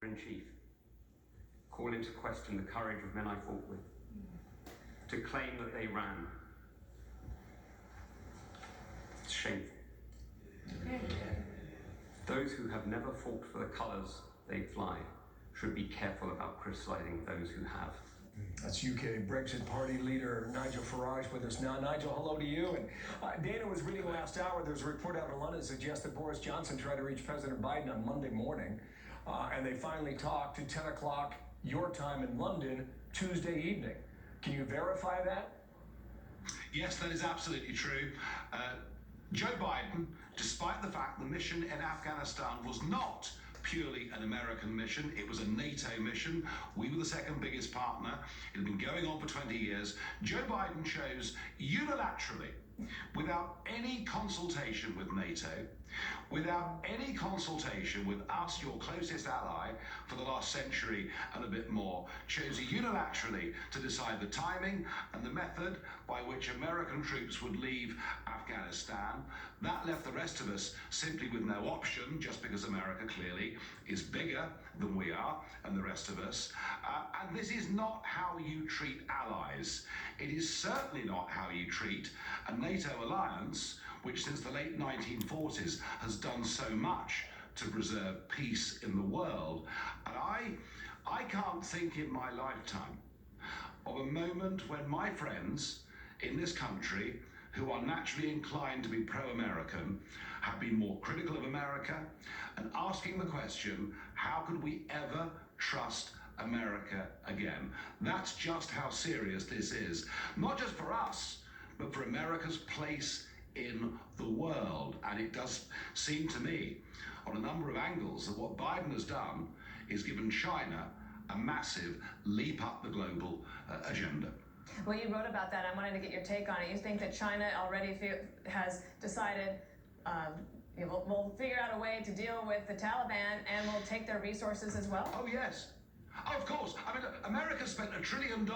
in chief, call into question the courage of men I fought with, to claim that they ran. It's shameful. Those who have never fought for the colours they fly should be careful about criticising those who have. That's UK Brexit Party leader Nigel Farage with us now. Nigel, hello to you. And Dana was reading last hour, there's a report out of London that suggests that Boris Johnson tried to reach President Biden on Monday morning, and they finally talked at 10 o'clock your time in London Tuesday evening. Can you verify that? Yes, that is absolutely true. Joe Biden, despite the fact the mission in Afghanistan was not purely an American mission, it was a NATO mission. We were the second biggest partner. It had been going on for 20 years. Joe Biden chose unilaterally, without any consultation with NATO, without any consultation with us, your closest ally for the last century and a bit more, chose unilaterally to decide the timing and the method by which American troops would leave Afghanistan. That left the rest of us simply with no option, just because America clearly is bigger than we are and the rest of us. And this is not how you treat allies. It is certainly not how you treat a NATO alliance, which since the late 1940s has done so much to preserve peace in the world. And I can't think in my lifetime of a moment when my friends in this country, who are naturally inclined to be pro-American, have been more critical of America and asking the question, how could we ever trust America again? That's just how serious this is, not just for us, but for America's place in the world. And it does seem to me, on a number of angles, that what Biden has done is given China a massive leap up the global agenda. Well, you wrote about that. I wanted to get your take on it. You think that China already has decided we'll figure out a way to deal with the Taliban and we'll take their resources as well? Oh, yes. Oh, of course. I mean, America spent $1 trillion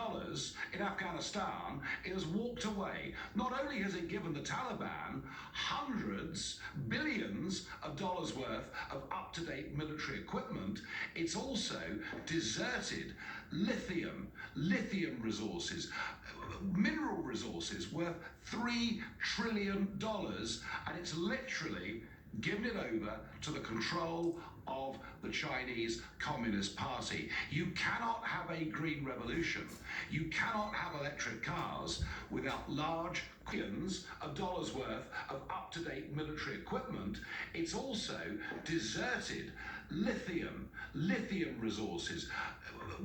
in Afghanistan. It has walked away. Not only has it given the Taliban hundreds, billions of dollars worth of up-to-date military equipment, it's also deserted lithium resources, mineral resources worth $3 trillion, and it's literally given it over to the control of the Chinese Communist Party. You cannot have a green revolution. You cannot have electric cars without large billions of dollars worth of up-to-date military equipment. It's also deserted lithium resources,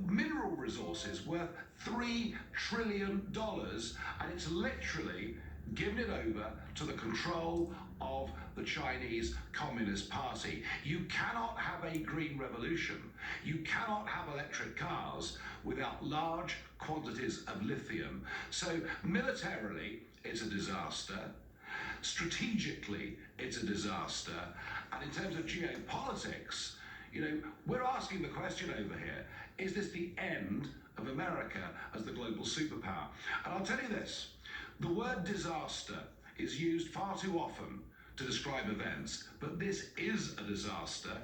mineral resources worth $3 trillion, and it's literally given it over to the control of the Chinese Communist Party. You cannot have a green revolution. You cannot have electric cars without large quantities of lithium. So militarily, it's a disaster. Strategically, it's a disaster. And in terms of geopolitics, we're asking the question over here, is this the end of America as the global superpower? And I'll tell you this, the word disaster is used far too often to describe events, but this is a disaster.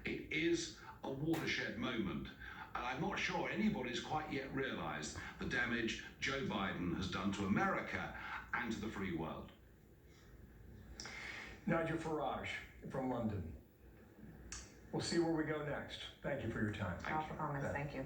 It is a watershed moment. And I'm not sure anybody's quite yet realised the damage Joe Biden has done to America and to the free world. Nigel Farage from London. We'll see where we go next. Thank you for your time. Powerful comments. Thank you.